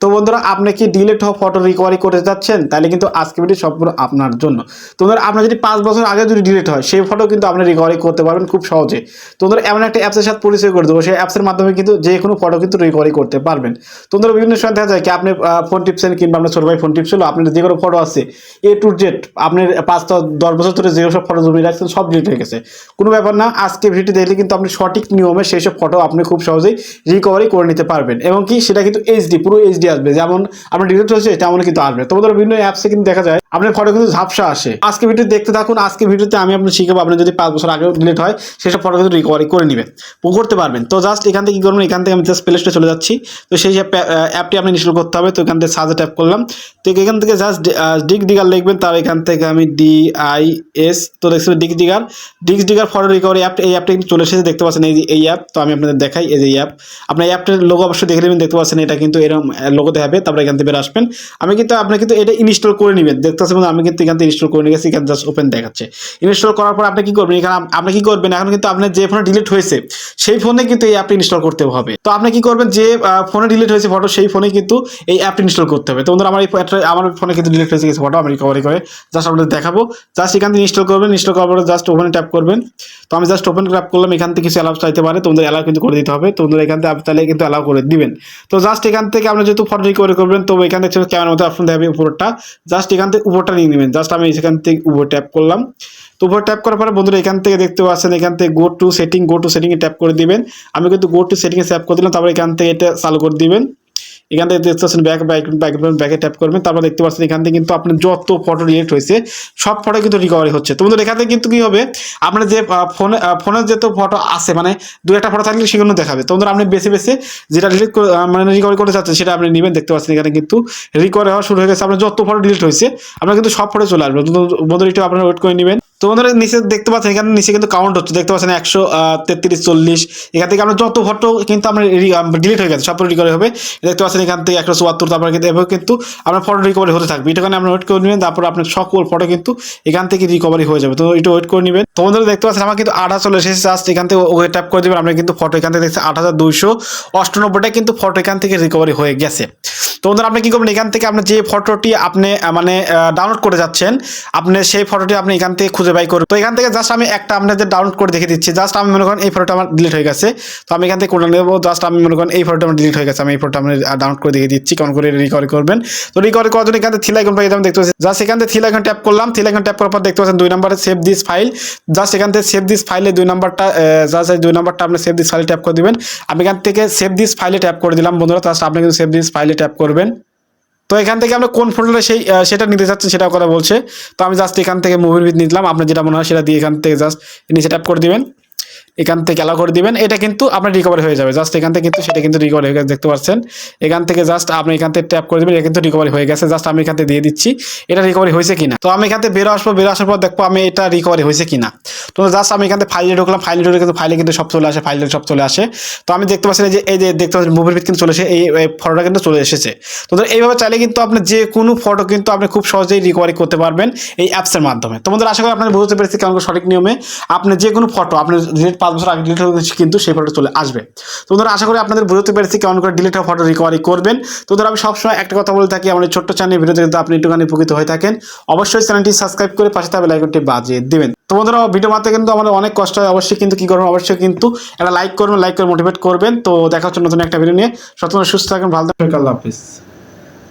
তো বন্ধুরা, আপনি কি ডিলিট হওয়া ফটো রিকভারি করতে যাচ্ছেন? তাহলে কিন্তু আজকে ভিডিও সম্পূর্ণ আপনার জন্য। তো বন্ধুরা, আপনার যদি 5 বছর আগে যদি ডিলিট হয়, সেই ফটো কিন্তু আপনি রিকভারি করতে পারবেন খুব সহজে। তো বন্ধুরা, এমন একটা অ্যাপসের সাথে পরিচয় করে দেবো, সেই অ্যাপসের মাধ্যমে কিন্তু যে কোনো ফটো কিন্তু রিকভারি করতে পারবেন। তো বন্ধুরা, বিভিন্ন সময় দেখা যায় কি আপনি ফোন টিপছেন, কিংবা আপনার ছোট ভাই ফোন টিপছিল, আপনার যে কোনো ফটো আছে A to Z, আপনি 5-10 বছর ধরে যে সব ফটো জমিয়ে রাখছেন সব ডিলিট হয়ে গেছে। কোনো ব্যাপার না, আজকে ভিডিও দেখলে কিন্তু আপনি সঠিক নিয়মে সেই সব ফটো আপনি খুব সহজেই রিকভারি করে নিতে পারবেন, এবং কি সেটা কিন্তু এইচডি, পুরো এইচডি আসবে, যেমন আপনার ডিলিট হয়েছে তেমন কিন্তু আসবে। তো বন্ধুরা, বিভিন্ন অ্যাপসে কিন্তু দেখা যায় আপনার ফটো কিন্তু ঝাপসা আসে। আজকে ভিডিও দেখতে থাকুন। আজকে ভিডিওতে আমি আপনার শিখাবো, আপনি যদি 5 বছর আগেও ডিলিট হয় সেসব ফটো কিন্তু রিকভারি করে নেবেন, করতে পারবেন। তো জাস্ট এখান থেকে কি করবেন, এখান থেকে আমি জাস্ট প্লে স্টোরে চলে যাচ্ছি। তো সেই অ্যাপটি আপনি ইনস্টল করতে হবে। তো এখান থেকে সার্চে ট্যাপ করলাম। তো এখান থেকে জাস্ট ডিগ ডিগার লিখবেন, তার এখান থেকে আমি DIS, তো দেখছি ডিগ ডিগার ফটো রিকভারি অ্যাপ। এই অ্যাপটা কিন্তু চলে এসেছে, দেখতে পাচ্ছেন এই অ্যাপ। তো আমি আপনাদের দেখাই, এই যে অ্যাপ। আপনার অ্যাপটার লোগো অবশ্যই দেখে নেবেন, দেখতে পাচ্ছেন এটা কিন্তু এরকম লোগো দেখাবে। তারপরে এখান থেকে বের আসবেন। আপনি কিন্তু এটা ইনস্টল করে নেবেন, দেখতে পাচ্ছেন আমি কিন্তু এখান থেকে ইনস্টল করে নিয়ে গেছি। এখানে জাস্ট ওপেন দেখাচ্ছে। ইনস্টল করার পর আপনি কি করবেন, এখানে আপনি কি করবেন, এখন কিন্তু আপনার যে ফোনে ডিলিট হয়েছে সেই ফোনে কিন্তু এই অ্যাপটি ইনস্টল করতে হবে। তো আপনি কি করবেন, যে ফোনে ডিলিট হয়েছে ফটো সেই ফোনে কিন্তু এই অ্যাপটি ইনস্টল করতে হবে। তো বন্ধুরা, আমার ফোনে কিন্তু ডিলিট হয়েছে কিছু ফটো, আমি রিকভারি করে জাস্ট আপনাদের দেখাবো। জাস্ট এখান থেকে ইনস্টল করবেন, ইনস্টল করার পরে জাস্ট ওপেনে ট্যাপ করবেন। তো আমি জাস্ট ওপেন ট্যাপ করলাম। এখান থেকে কিছু অ্যালাউ চাইতে পারে, তোমাদের অ্যালাউ কিন্তু করে দিতে হবে। তো বন্ধুরা, এখান থেকে তাহলে কিন্তু অ্যালাউ করে দিবেন। তো জাস্ট এখান থেকে আপনি যেহেতু ফটো রিকভারি করবেন, তো এখান থেকে ক্যামেরার মধ্যে অপশন দেখাবে উপরটা, জাস্ট এখান থেকে উপরটা নিয়ে নেবেন। জাস্ট আমি এখান থেকে উপর ট্যাপ করলাম। তো উপর ট্যাপ করার পরে বন্ধুরা, এখান থেকে দেখতে পাচ্ছেন এখান থেকে go to setting A tap করে দিবেন। আমি কিন্তু go to setting A tap করে দিলাম। তারপরে এখান থেকে এটা চালু করে দিবেন। এখান থেকে দেখতে পাচ্ছেন ব্যাকে ট্যাপ করবেন। তারপর দেখতে পাচ্ছেন এখান থেকে কিন্তু আপনার যত ফটো ডিলিট হয়েছে সব ফটো কিন্তু রিকভারি হচ্ছে। তো বন্ধুরা, এখান থেকে কিন্তু কি হবে, আপনার যে ফোনে যত ফটো আছে, মানে 2-1টা ফটো থাকলে সেগুলো দেখাবে। তো বন্ধুরা, আপনি বেছে যেটা ডিলিট মানে রিকভারি করতে চাচ্ছেন সেটা আপনি নেবেন। দেখতে পাচ্ছেন এখানে কিন্তু রিকভারি হওয়া শুরু হয়ে গেছে। আপনার যত ফটো ডিলিট হয়েছে আপনার কিন্তু সব ফটো চলে আসবে। বন্ধুরা, একটু আপনারা ওয়েট করে নেবেন। তো বন্ধুরা, নিচে দেখতে পাচ্ছেন এখানে নিচে কিন্তু কাউন্ট হচ্ছে, দেখতে পাচ্ছেন 133, 40। এখান থেকে আপনার যত ফটো কিন্তু আপনার ডিলিট হয়ে গেছে সব ফটো রিকভারি হবে। দেখতে পাচ্ছেন এখান থেকে 174। তারপরে কিন্তু এভাবে কিন্তু আপনার ফটো রিকভারি হতে থাকবে। এটা আপনি ওয়েট করে নেবেন। তারপর আপনার সকল ফটো কিন্তু এখান থেকে রিকভারি হয়ে যাবে। তো একটু ওয়েট করে নেবেন। তো বন্ধুরা, দেখতে পাচ্ছেন আমার কিন্তু 8 চলে এসেছে। জাস্ট এখান থেকে ওকে ট্যাপ করে দেবেন। আপনি কিন্তু ফটো এখান থেকে দেখছেন 8298টা কিন্তু ফটো এখান থেকে রিকভারি হয়ে গেছে। তো বন্ধুরা, আপনি কি করবেন, এখান থেকে আপনি যে ফটোটি আপনি মানে ডাউনলোড করে যাচ্ছেন, আপনি সেই ফটোটি আপনি এখান থেকে খুঁজে বাই করবেন। তো এখান থেকে জাস্ট আমি একটা আপনাদের ডাউনলোড করে দেখে দিচ্ছি। জাস্ট আমি মনে করেন এই ফটোটা আমার ডিলিট হয়ে গেছে। তো আমি এখান থেকে কোনটা নেবো, জাস্ট আমি মনে করেন এই ফটোটা আমার ডিলিট হয়ে গেছে। আমি এই ফটোটা আমি ডাউনলোড করে দেখে দিচ্ছি কেমন করে রিকভারি করবেন। তো রিকভারি করার জন্য এখান থেকে থ্রি আইকন পেয়ে যাবেন, দেখতে পাচ্ছেন। জাস্ট এখান থেকে থ্রি আইকন ট্যাপ করলাম। থ্রি আইকন ট্যাপ করার পর দেখতে পাচ্ছেন 2 নম্বরে সেভ দিস ফাইল। জাস্ট এখান থেকে সেভ দিস ফাইলে 2 নম্বরটা, জাস্ট এই 2 নম্বরটা আপনি সেভ দিস ফাইলে ট্যাপ করে দিবেন। আমি এখান থেকে সেভ দিস ফাইলে ট্যাপ করে দিলাম। বন্ধুরা, জাস্ট আপনি কিন্তু সেভ দিস ফাইলে ট্যাপ করবেন। তো এখান থেকে আমরা কোন ফোল্ডারে সেটা নিতে চাচ্ছেন সেটাও কথা বলছে। তো আমি জাস্ট এখান থেকে মুভির ভিত নিলাম। আপনার যেটা মনে হয় সেটা দিয়ে এখান থেকে জাস্ট নিচে ট্যাপ করে দিবেন। এখান থেকে অ্যালাউ করে দিবেন। এটা কিন্তু আপনার রিকভারি হয়ে যাবে। জাস্ট এখান থেকে কিন্তু সেটা কিন্তু রিকভারি হয়ে গেছে, দেখতে পাচ্ছেন। এখান থেকে জাস্ট আপনি এখান থেকে ট্যাপ করে দিবেন। এটা কিন্তু রিকভারি হয়ে গেছে। জাস্ট আমি এখান থেকে দিয়ে দিচ্ছি এটা রিকভারি হয়েছে কিনা। তো আমি এখান থেকে বেরো আসার পর দেখবো আমি এটা রিকভারি হয়েছে কিনা। তো জাস্ট আমি এখান থেকে ফাইলে ঢুকলাম। ফাইলে ঢুকে কিন্তু ফাইলে কিন্তু সব চলে আসে, সব চলে আসে। তো আমি দেখতে পাচ্ছি এই যে দেখতে পাচ্ছেন মুভির ভিত কিন্তু চলে এসে এই ফটোটা কিন্তু চলে এসেছে। তো এইভাবে চাইলে কিন্তু আপনি যে কোনো ফটো কিন্তু আপনি খুব সহজেই রিকভারি করতে পারবেন এই অ্যাপসের মাধ্যমে। তো বন্ধুরা, আশা করি আপনারা বুঝতে পেরেছি কেমন সঠিক নিয়মে আপনি যে কোনো ফটো আপনি ডিলিট 5 বছর আগে ডিলিট হয়ে কিন্তু সেই ফটো চলে আসবে। তো বন্ধুরা, আশা করি আপনাদের বুঝতে পেরেছি কেমন করে ডিলিট হওয়া ফটো রিকভারি করবেন। তো বন্ধুরা, আমি সবসময় একটা কথা বলে থাকি, আমাদের ছোট্ট চ্যানেল ভিডিওতে কিন্তু আপনি একটুখানি উপকৃত হয়ে থাকেন, অবশ্যই চ্যানেলটি সাবস্ক্রাইব করে পাশে থাকা বেল আইকনটি বাজিয়ে দিবেন। তো বন্ধুরা, ভিডিও বানাতে কিন্তু আমাদের অনেক কষ্ট হয়, অবশ্যই কিন্তু কি করবেন, অবশ্যই কিন্তু একটা লাইক করে মোটিভেট করবেন। তো দেখা হচ্ছে নতুন একটা ভিডিও নিয়ে। সুস্থ থাকেন, ভালো থাকবেন, আল্লাহ হাফেজ।